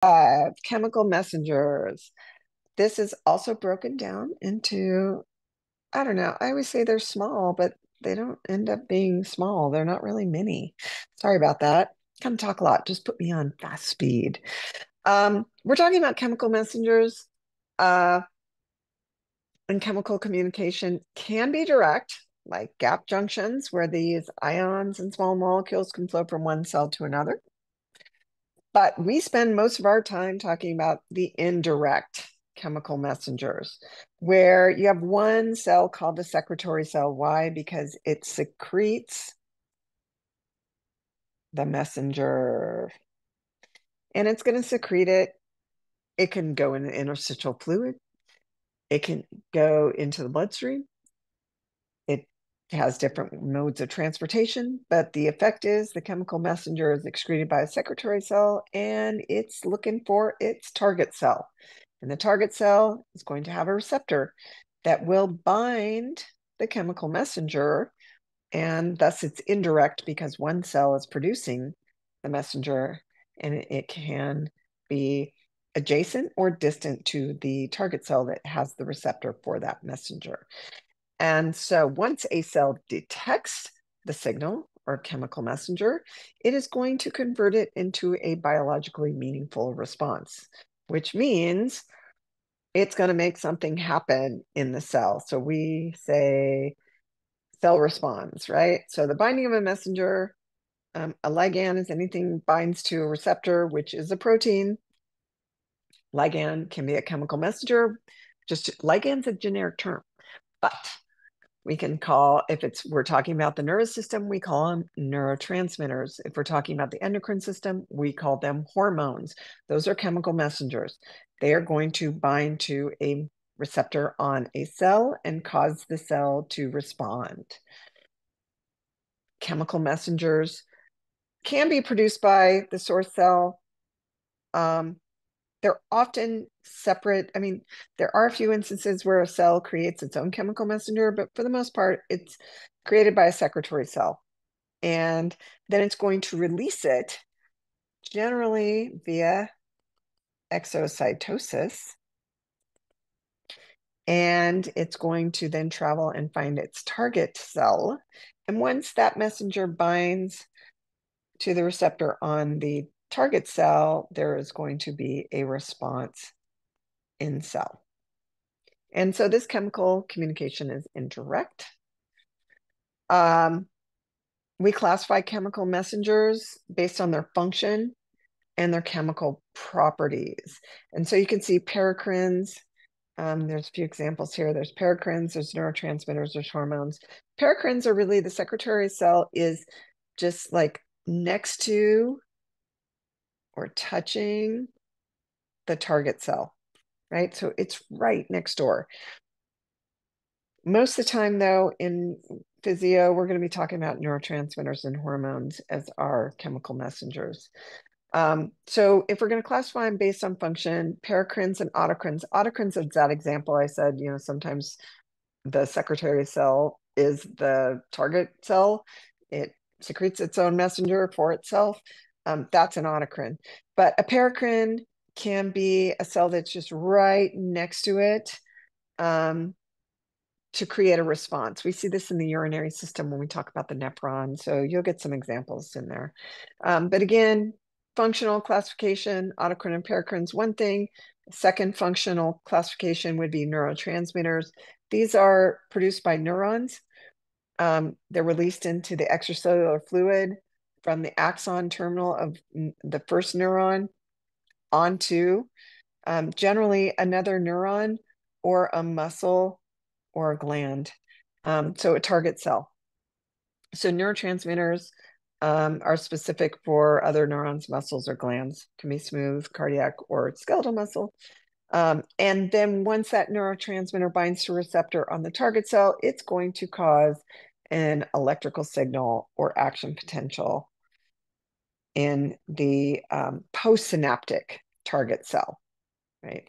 Chemical messengers. This is also broken down into, I don't know, I always say they're small, but they don't end up being small. They're not really many. Sorry about that. Kind of talk a lot. Just put me on fast speed. We're talking about chemical messengers. Uh, and chemical communication can be direct, like gap junctions, where these ions and small molecules can flow from one cell to another. But we spend most of our time talking about the indirect chemical messengers, where you have one cell called the secretory cell. Why? Because it secretes the messenger, and it's going to secrete it. It can go in the interstitial fluid. It can go into the bloodstream. It has different modes of transportation, but the effect is the chemical messenger is excreted by a secretory cell and it's looking for its target cell. And the target cell is going to have a receptor that will bind the chemical messenger, and thus it's indirect because one cell is producing the messenger, and it can be adjacent or distant to the target cell that has the receptor for that messenger. And so once a cell detects the signal or chemical messenger, it is going to convert it into a biologically meaningful response, which means it's going to make something happen in the cell. So we say cell responds, right? So the binding of a messenger, a ligand is anything binds to a receptor, which is a protein. Ligand can be a chemical messenger. Just ligand's a generic term, but we can call, if we're talking about the nervous system, we call them neurotransmitters. If we're talking about the endocrine system, we call them hormones. Those are chemical messengers. They are going to bind to a receptor on a cell and cause the cell to respond. Chemical messengers can be produced by the source cell. They're often separate. I mean, there are a few instances where a cell creates its own chemical messenger, but for the most part, it's created by a secretory cell. And then it's going to release it generally via exocytosis. And it's going to then travel and find its target cell. And once that messenger binds to the receptor on the target cell, there is going to be a response in cell. And so this chemical communication is indirect. We classify chemical messengers based on their function and their chemical properties. And so you can see paracrines. There's a few examples here. There's paracrines, there's neurotransmitters, there's hormones. Paracrines are really the secretory cell is just like next to or touching the target cell, right? So it's right next door. Most of the time, though, in physio, we're going to be talking about neurotransmitters and hormones as our chemical messengers. So if we're going to classify them based on function, paracrines and autocrines is that example I said, sometimes the secretory cell is the target cell. It secretes its own messenger for itself. That's an autocrine. But a paracrine can be a cell that's just right next to it. To create a response. We see this in the urinary system when we talk about the nephron. So you'll get some examples in there. But again, functional classification, autocrine and paracrine's one thing. Second functional classification would be neurotransmitters. These are produced by neurons. They're released into the extracellular fluid from the axon terminal of the first neuron onto generally another neuron or a muscle or a gland. So a target cell. So neurotransmitters are specific for other neurons, muscles, or glands. Can be smooth, cardiac, or skeletal muscle. And then once that neurotransmitter binds to a receptor on the target cell, it's going to cause an electrical signal or action potential in the postsynaptic target cell, right?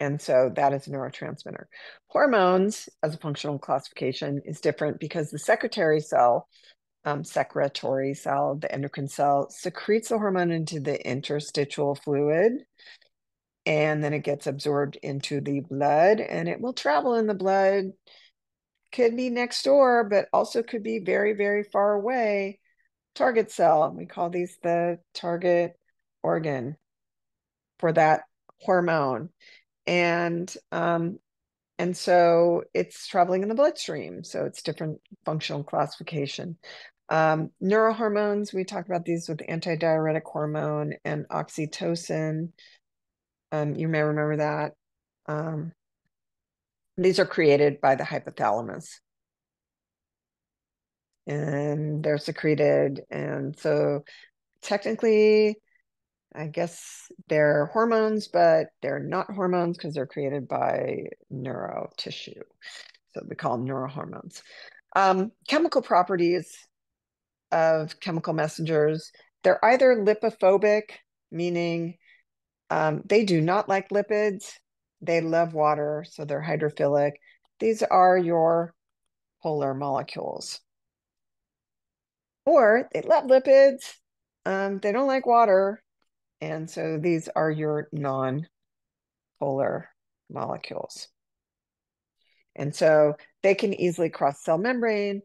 And so that is a neurotransmitter. Hormones, as a functional classification, is different because the secretory cell secretory cell, the endocrine cell, secretes the hormone into the interstitial fluid, and then it gets absorbed into the blood, and it will travel in the blood. Could be next door, but also could be very, very far away. Target cell, we call these the target organ for that hormone. And so it's traveling in the bloodstream. So it's different functional classification. Neurohormones, we talked about these with antidiuretic hormone and oxytocin. You may remember that. These are created by the hypothalamus. And they're secreted. And so technically, I guess they're hormones, but they're not hormones because they're created by neuro tissue. So we call them neurohormones. Chemical properties of chemical messengers, they're either lipophobic, meaning they do not like lipids. They love water, so they're hydrophilic. These are your polar molecules. Or they love lipids. They don't like water. And so these are your non-polar molecules. And so they can easily cross cell membrane.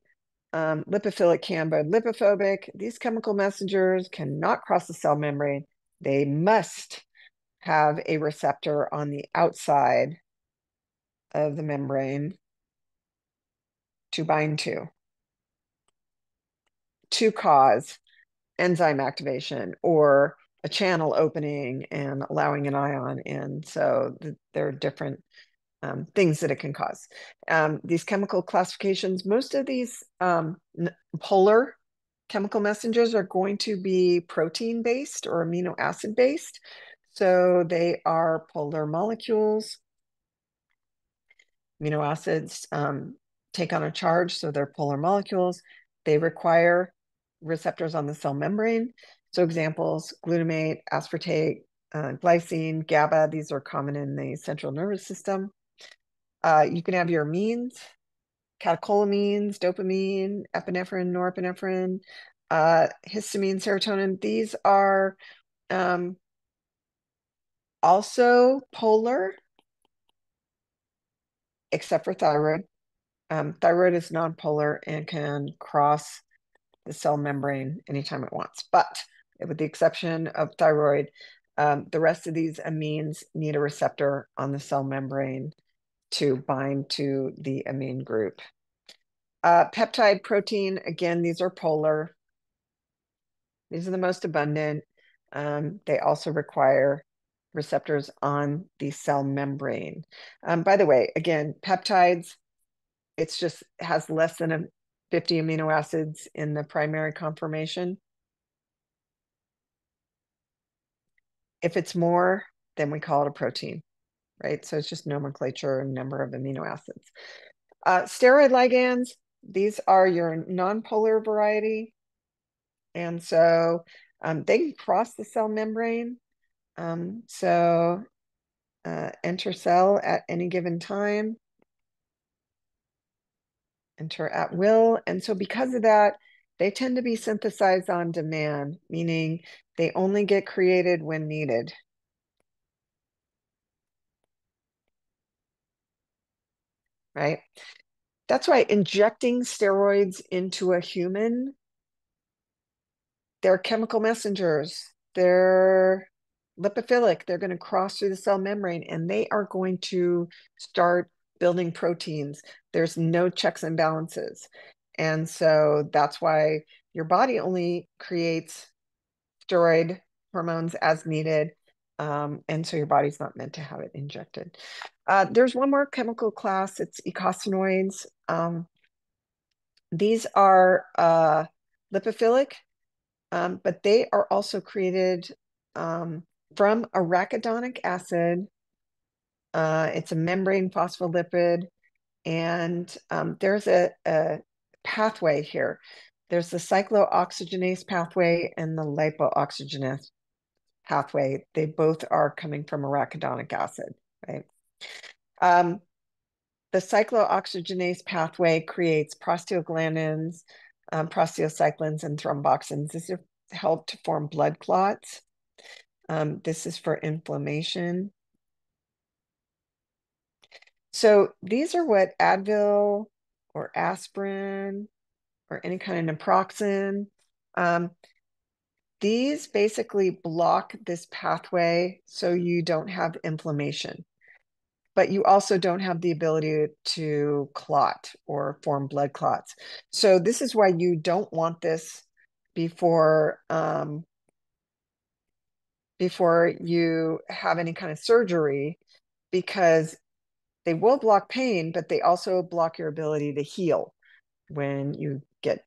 Lipophilic can, but lipophobic. These chemical messengers cannot cross the cell membrane. They must have a receptor on the outside of the membrane to bind to cause enzyme activation or a channel opening and allowing an ion in. So there are different things that it can cause. These chemical classifications, most of these polar chemical messengers are going to be protein based or amino acid based. So they are polar molecules. Amino acids take on a charge, so they're polar molecules. They require receptors on the cell membrane. So examples, glutamate, aspartate, glycine, GABA, these are common in the central nervous system. You can have your amines, catecholamines, dopamine, epinephrine, norepinephrine, histamine, serotonin. These are also polar, except for thyroid. Thyroid is nonpolar and can cross the cell membrane anytime it wants. But with the exception of thyroid, the rest of these amines need a receptor on the cell membrane to bind to the amine group. Peptide protein, again, these are polar. These are the most abundant. They also require receptors on the cell membrane. By the way, again, peptides, it's just has less than 50 amino acids in the primary conformation. If it's more, then we call it a protein, right? So it's just nomenclature and number of amino acids. Steroid ligands, these are your nonpolar variety. And so they can cross the cell membrane. Enter cell at any given time, enter at will. And so because of that, they tend to be synthesized on demand, meaning they only get created when needed. Right? That's why injecting steroids into a human, they're chemical messengers. They're lipophilic. They're going to cross through the cell membrane and they are going to start building proteins. There's no checks and balances. And so that's why your body only creates steroid hormones as needed. And so your body's not meant to have it injected. There's one more chemical class, it's eicosanoids. These are lipophilic, but they are also created from arachidonic acid. It's a membrane phospholipid, and there's a pathway here. There's the cyclooxygenase pathway and the lipooxygenase pathway. They both are coming from arachidonic acid, right? The cyclooxygenase pathway creates prostaglandins, prostacyclins and thromboxans. This is help to form blood clots. This is for inflammation. So these are what Advil or aspirin or any kind of naproxen. These basically block this pathway so you don't have inflammation, but you also don't have the ability to clot or form blood clots. So this is why you don't want this before before you have any kind of surgery, because they will block pain, but they also block your ability to heal when you get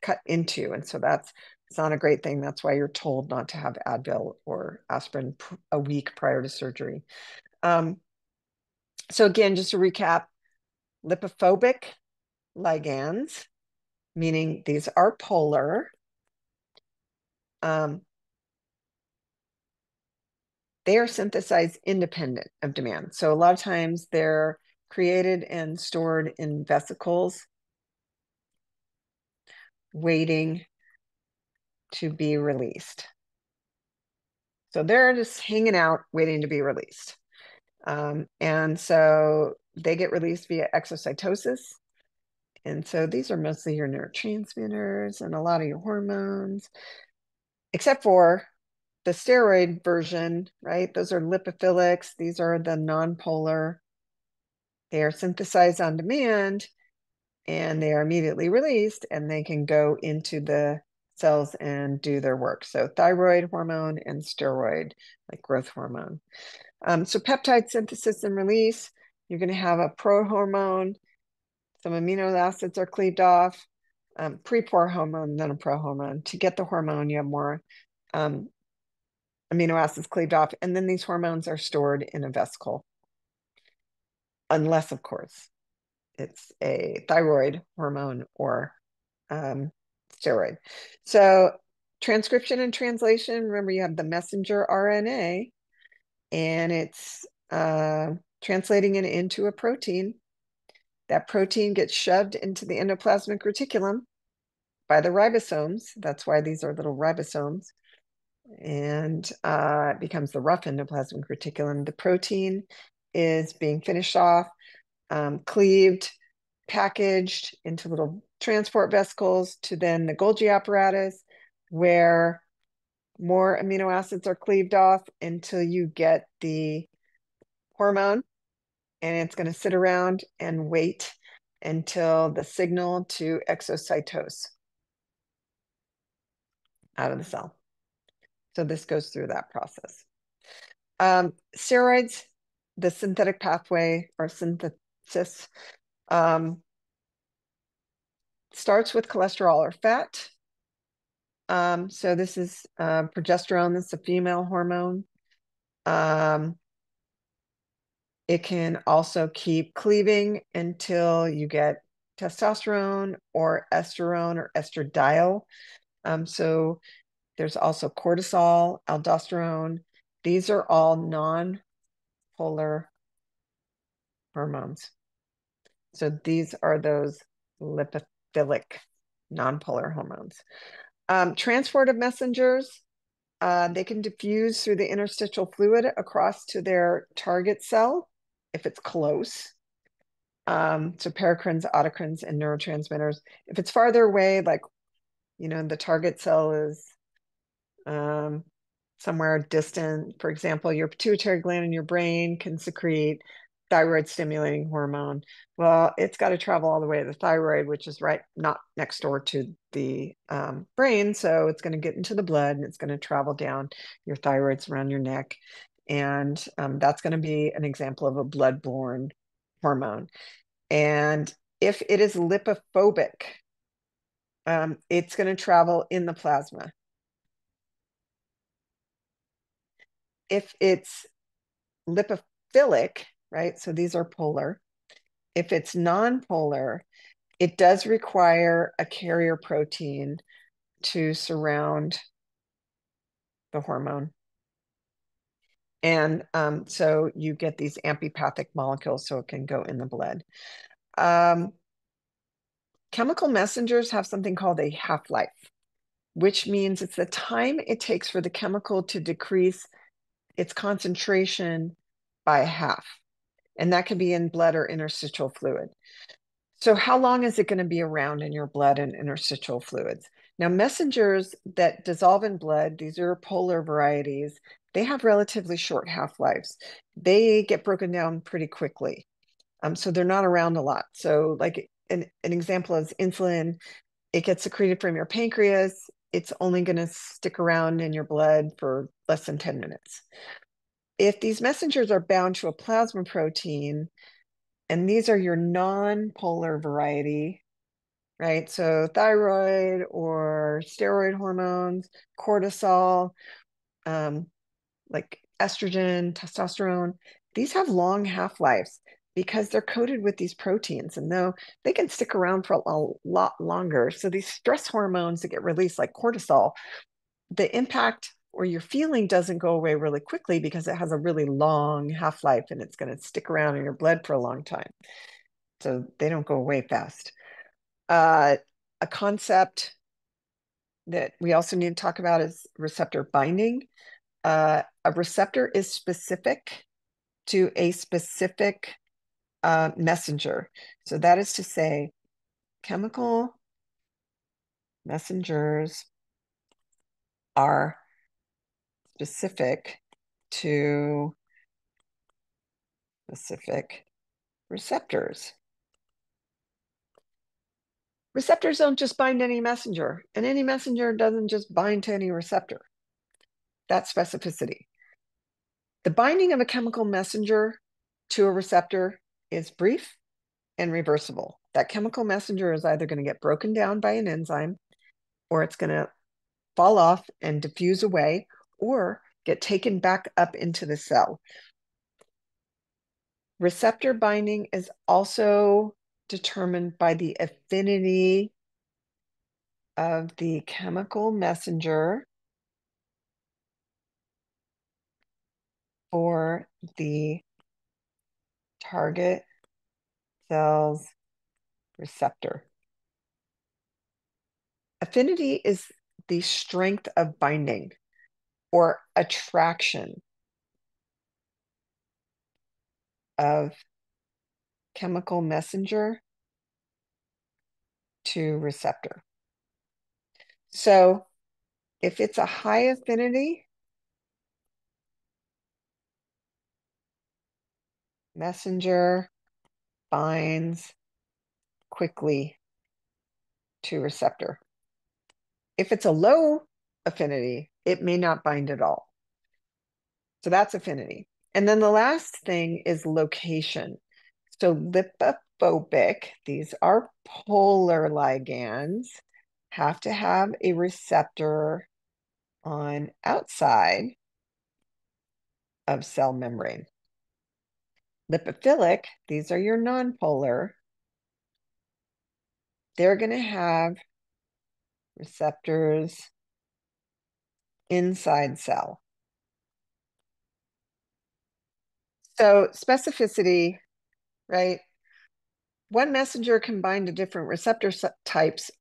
cut into. And so it's not a great thing. That's why you're told not to have Advil or aspirin a week prior to surgery. So again, just to recap, lipophobic ligands, meaning these are polar. They are synthesized independent of demand. So a lot of times they're created and stored in vesicles, waiting to be released. So they're just hanging out, waiting to be released. And so they get released via exocytosis. And so these are mostly your neurotransmitters and a lot of your hormones, except for the steroid version, right? Those are lipophilics. These are the non-polar. They are synthesized on demand and they are immediately released and they can go into the cells and do their work. So thyroid hormone and steroid, like growth hormone. So peptide synthesis and release, you're going to have a prohormone. Some amino acids are cleaved off. Pre-pore hormone, then a prohormone. To get the hormone, you have more amino acids cleaved off. And then these hormones are stored in a vesicle. Unless, of course, it's a thyroid hormone or steroid. So transcription and translation, remember you have the messenger RNA and it's translating it into a protein. That protein gets shoved into the endoplasmic reticulum by the ribosomes. That's why these are little ribosomes. And it becomes the rough endoplasmic reticulum. The protein is being finished off, cleaved, packaged into little transport vesicles to then the Golgi apparatus, where more amino acids are cleaved off until you get the hormone, and it's going to sit around and wait until the signal to exocytose out of the cell. So this goes through that process. Steroids, the synthetic pathway or synthesis, starts with cholesterol or fat. So this is progesterone. This is a female hormone. It can also keep cleaving until you get testosterone or estradiol. So there's also cortisol, aldosterone. These are all non-polar hormones. So these are those lipophilic non-polar hormones. Transport of messengers, they can diffuse through the interstitial fluid across to their target cell if it's close. So paracrines, autocrines, and neurotransmitters. If it's farther away, like, the target cell is somewhere distant, for example, your pituitary gland in your brain can secrete thyroid stimulating hormone. Well, it's got to travel all the way to the thyroid, which is not next door to the brain. So it's going to get into the blood and it's going to travel down your thyroids around your neck. And that's going to be an example of a blood-borne hormone. And if it is lipophobic, it's going to travel in the plasma. If it's lipophilic, right? So these are polar. If it's non-polar, it does require a carrier protein to surround the hormone. And so you get these amphipathic molecules so it can go in the blood. Chemical messengers have something called a half-life, which means it's the time it takes for the chemical to decrease its concentration by half. And that can be in blood or interstitial fluid. So how long is it going to be around in your blood and interstitial fluids? Now, messengers that dissolve in blood, these are polar varieties, they have relatively short half-lives. They get broken down pretty quickly. So they're not around a lot. So like an example is insulin, it gets secreted from your pancreas. It's only going to stick around in your blood for less than 10 minutes. If these messengers are bound to a plasma protein, and these are your non-polar variety, right? So thyroid or steroid hormones, cortisol, like estrogen, testosterone, these have long half-lives because they're coated with these proteins, and though they can stick around for a lot longer. So these stress hormones that get released like cortisol, the impact or your feeling doesn't go away really quickly because it has a really long half-life and it's going to stick around in your blood for a long time. So they don't go away fast. A concept that we also need to talk about is receptor binding. A receptor is specific to a specific messenger. So that is to say, chemical messengers are specific to specific receptors. Receptors don't just bind any messenger, and any messenger doesn't just bind to any receptor. That's specificity. The binding of a chemical messenger to a receptor is brief and reversible. That chemical messenger is either going to get broken down by an enzyme, or it's going to fall off and diffuse away, or get taken back up into the cell. Receptor binding is also determined by the affinity of the chemical messenger for the target cell's receptor. Affinity is the strength of binding or attraction of chemical messenger to receptor. So if it's a high affinity, messenger binds quickly to receptor. If it's a low affinity, it may not bind at all. So that's affinity. And then the last thing is location. So lipophobic, these are polar ligands, have to have a receptor on outside of cell membrane. Lipophilic, these are your nonpolar, they're going to have receptors inside cell. So specificity, right? One messenger can bind to different receptor types,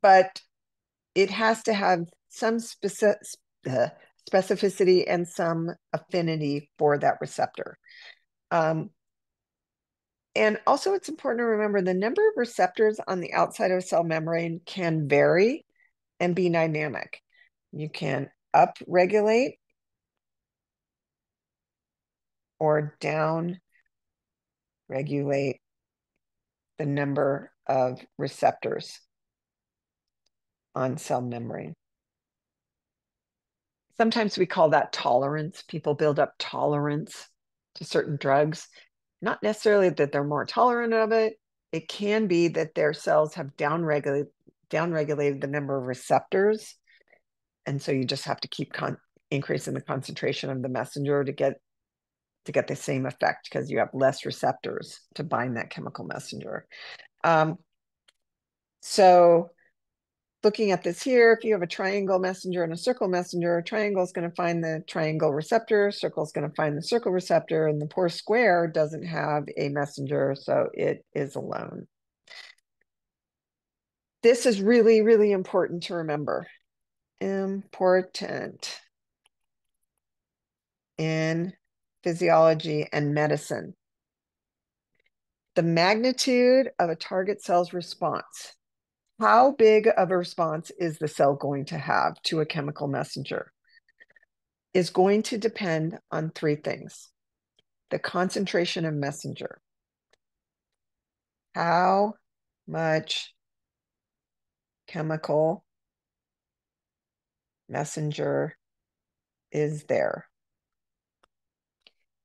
but it has to have some specificity and some affinity for that receptor. And also it's important to remember the number of receptors on the outside of a cell membrane can vary and be dynamic. You can up-regulate or down-regulate the number of receptors on cell membrane. Sometimes we call that tolerance. People build up tolerance to certain drugs. Not necessarily that they're more tolerant of it. It can be that their cells have downregulated the number of receptors. And so you just have to keep increasing the concentration of the messenger to get the same effect because you have less receptors to bind that chemical messenger. So looking at this here, if you have a triangle messenger and a circle messenger, triangle is going to find the triangle receptor, circle is going to find the circle receptor, and the poor square doesn't have a messenger, so it is alone. This is really, really important to remember. Important in physiology and medicine. The magnitude of a target cell's response. How big of a response is the cell going to have to a chemical messenger? Is going to depend on three things. The concentration of messenger. How much chemical messenger is there?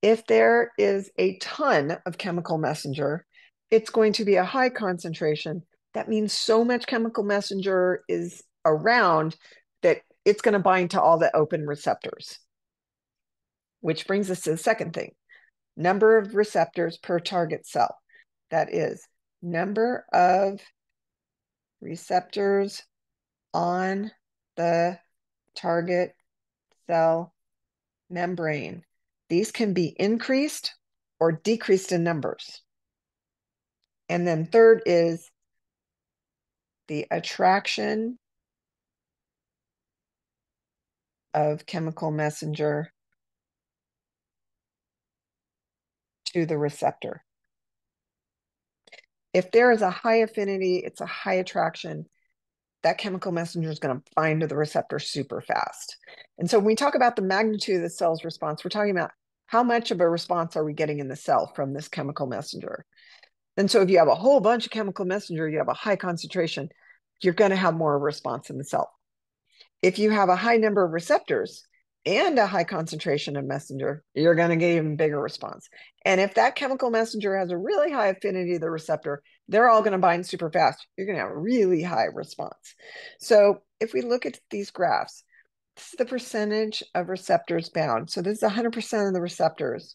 If there is a ton of chemical messenger, it's going to be a high concentration. That means so much chemical messenger is around that it's going to bind to all the open receptors. Which brings us to the second thing, number of receptors per target cell. That is number of receptors on the target cell membrane. These can be increased or decreased in numbers. And then third is the attraction of chemical messenger to the receptor. If there is a high affinity, it's a high attraction, that chemical messenger is going to bind to the receptor super fast. And so when we talk about the magnitude of the cell's response, we're talking about how much of a response are we getting in the cell from this chemical messenger. And so if you have a whole bunch of chemical messenger, you have a high concentration, you're going to have more response in the cell. If you have a high number of receptors and a high concentration of messenger, you're going to get even bigger response. And if that chemical messenger has a really high affinity to the receptor, they're all going to bind super fast. You're going to have a really high response. So if we look at these graphs, this is the percentage of receptors bound. So this is 100% of the receptors.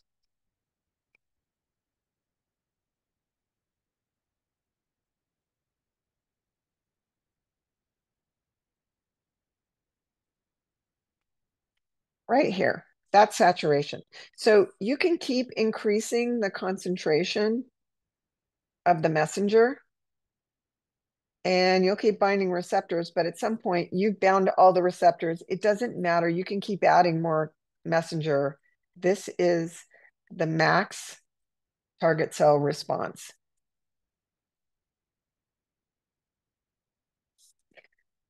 Right here, that's saturation. So you can keep increasing the concentration of the messenger and you'll keep binding receptors, but at some point you've bound all the receptors. It doesn't matter. You can keep adding more messenger. This is the max target cell response.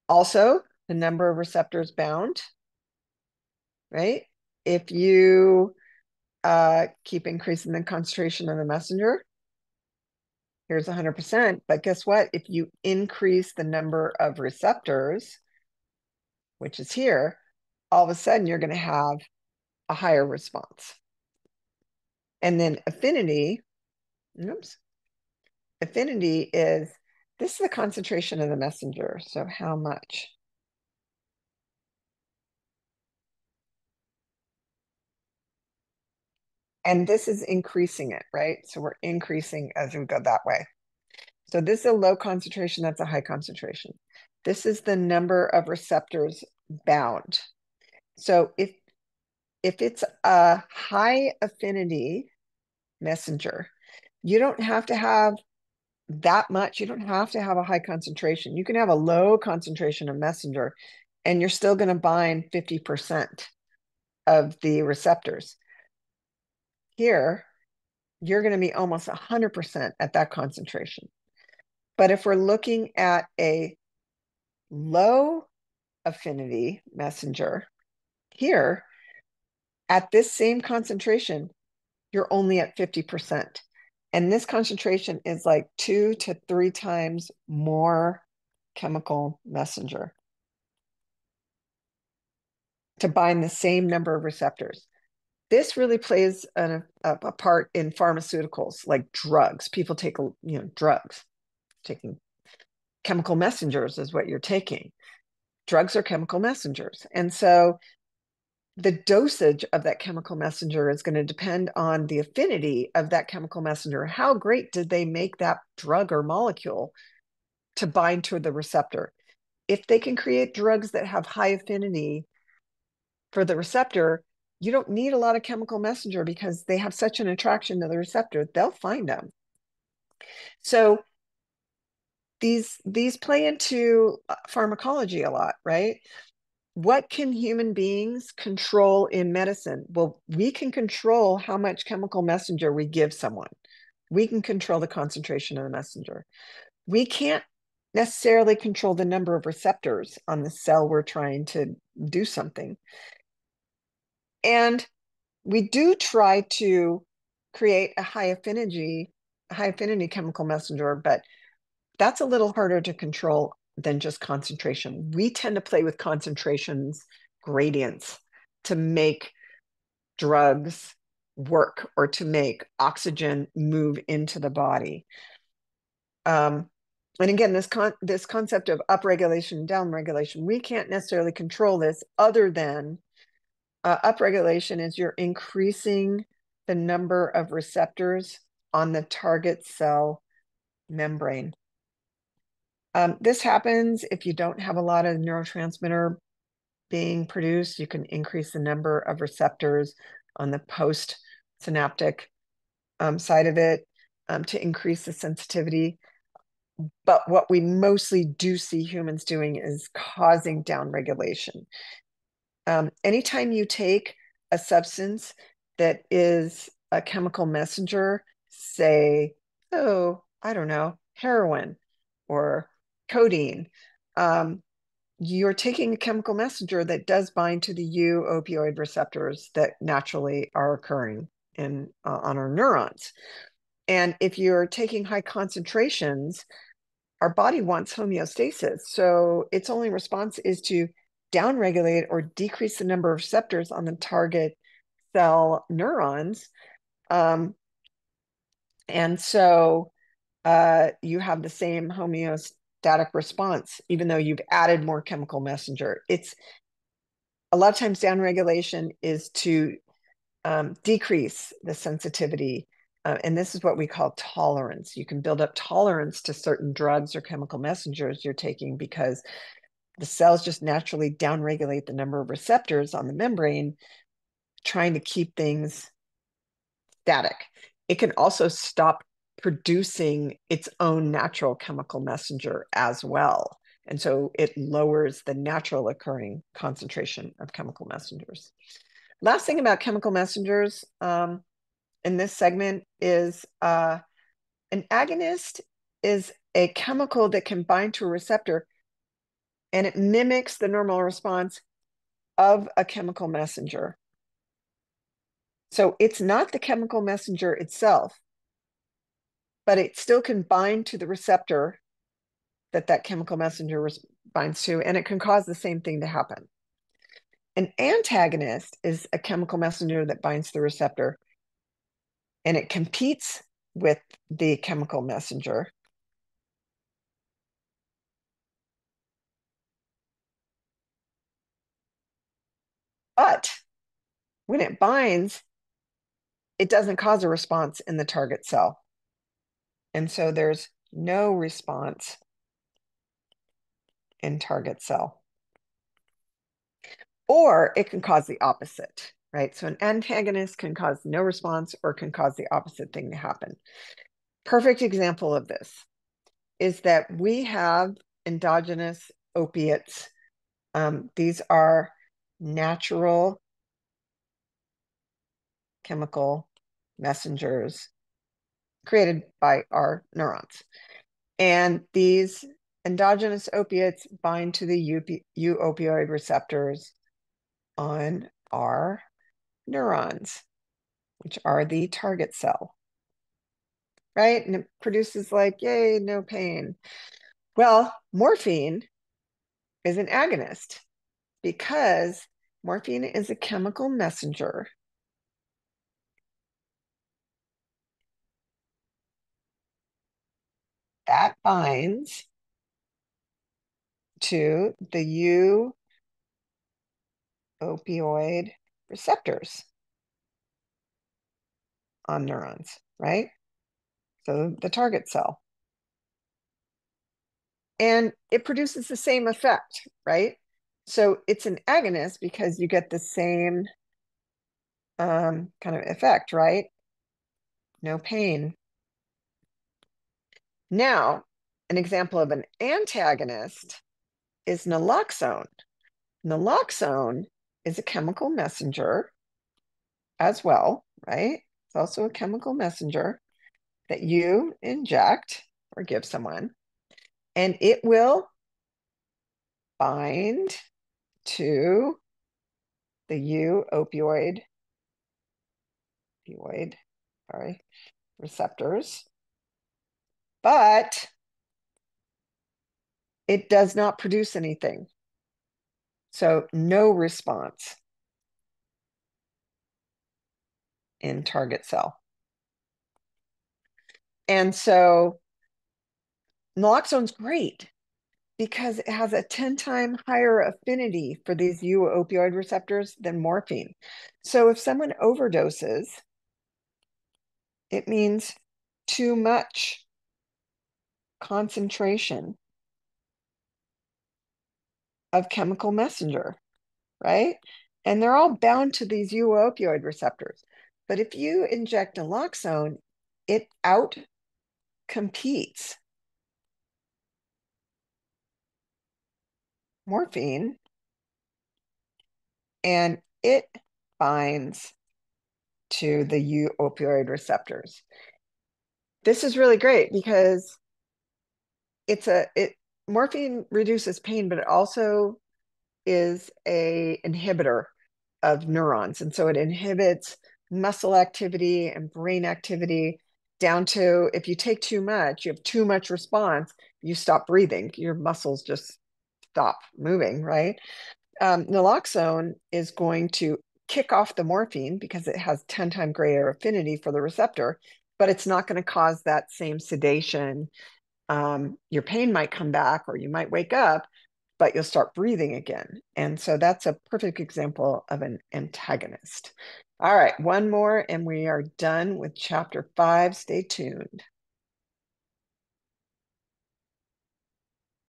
Also, the number of receptors bound, right? If you keep increasing the concentration of the messenger, here's 100%, but guess what? If you increase the number of receptors, which is here, all of a sudden you're going to have a higher response. And then affinity, oops, affinity is, this is the concentration of the messenger. So how much? And this is increasing it, right? So we're increasing as we go that way. So this is a low concentration, that's a high concentration. This is the number of receptors bound. So if it's a high affinity messenger, you don't have to have that much. You don't have to have a high concentration. You can have a low concentration of messenger and you're still going to bind 50% of the receptors. Here, you're going to be almost 100% at that concentration. But if we're looking at a low affinity messenger, here, at this same concentration, you're only at 50%. And this concentration is like 2 to 3 times more chemical messenger to bind the same number of receptors. This really plays a part in pharmaceuticals, like drugs. People take, drugs. Taking chemical messengers is what you're taking. Drugs are chemical messengers. And so the dosage of that chemical messenger is going to depend on the affinity of that chemical messenger. How great did they make that drug or molecule to bind to the receptor? If they can create drugs that have high affinity for the receptor, you don't need a lot of chemical messenger because they have such an attraction to the receptor, they'll find them. So these play into pharmacology a lot, right? What can human beings control in medicine? Well, we can control how much chemical messenger we give someone. We can control the concentration of the messenger. We can't necessarily control the number of receptors on the cell we're trying to do something. And we do try to create a high affinity chemical messenger, but that's a little harder to control than just concentration. We tend to play with concentrations, gradients to make drugs work or to make oxygen move into the body. And again, this concept of upregulation, downregulation, we can't necessarily control this other than upregulation is you're increasing the number of receptors on the target cell membrane. This happens if you don't have a lot of neurotransmitter being produced. You can increase the number of receptors on the post-synaptic side of it to increase the sensitivity. But what we mostly do see humans doing is causing downregulation. Anytime you take a substance that is a chemical messenger, say, oh, I don't know, heroin or codeine, you're taking a chemical messenger that does bind to the U opioid receptors that naturally are occurring on our neurons. And if you're taking high concentrations, our body wants homeostasis. So its only response is to downregulate or decrease the number of receptors on the target cell neurons. And so you have the same homeostatic response, even though you've added more chemical messenger. It's a lot of times downregulation is to decrease the sensitivity. And this is what we call tolerance. You can build up tolerance to certain drugs or chemical messengers you're taking because the cells just naturally downregulate the number of receptors on the membrane, trying to keep things static. It can also stop producing its own natural chemical messenger as well. And so it lowers the natural occurring concentration of chemical messengers. Last thing about chemical messengers in this segment is an agonist is a chemical that can bind to a receptor and it mimics the normal response of a chemical messenger. So it's not the chemical messenger itself, but it still can bind to the receptor that chemical messenger binds to, and it can cause the same thing to happen. An antagonist is a chemical messenger that binds to the receptor, and it competes with the chemical messenger. But when it binds, it doesn't cause a response in the target cell. And so there's no response in target cell. Or it can cause the opposite, right? So an antagonist can cause no response or can cause the opposite thing to happen. Perfect example of this is that we have endogenous opiates. These are natural chemical messengers created by our neurons. And these endogenous opiates bind to the U opioid receptors on our neurons, which are the target cell, right? And it produces like, yay, no pain. Well, morphine is an agonist because morphine is a chemical messenger that binds to the U opioid receptors on neurons, right? So the target cell. And it produces the same effect, right? So it's an agonist because you get the same kind of effect, right? No pain. Now, an example of an antagonist is naloxone. Naloxone is a chemical messenger as well, right? It's also a chemical messenger that you inject or give someone, and it will bind to the opioid receptors, but it does not produce anything. So no response in target cell. And so naloxone's great because it has a 10-time higher affinity for these opioid receptors than morphine. So if someone overdoses, it means too much concentration of chemical messenger, right? And they're all bound to these opioid receptors. But if you inject naloxone, it out competes morphine, and it binds to the opioid receptors. This is really great because morphine reduces pain, but it also is a inhibitor of neurons. And so it inhibits muscle activity and brain activity down to, if you take too much, you have too much response, you stop breathing, your muscles just stop moving, right? Naloxone is going to kick off the morphine because it has 10 times greater affinity for the receptor, but it's not going to cause that same sedation. Your pain might come back or you might wake up, but you'll start breathing again. And so that's a perfect example of an antagonist. All right, one more and we are done with chapter 5. Stay tuned.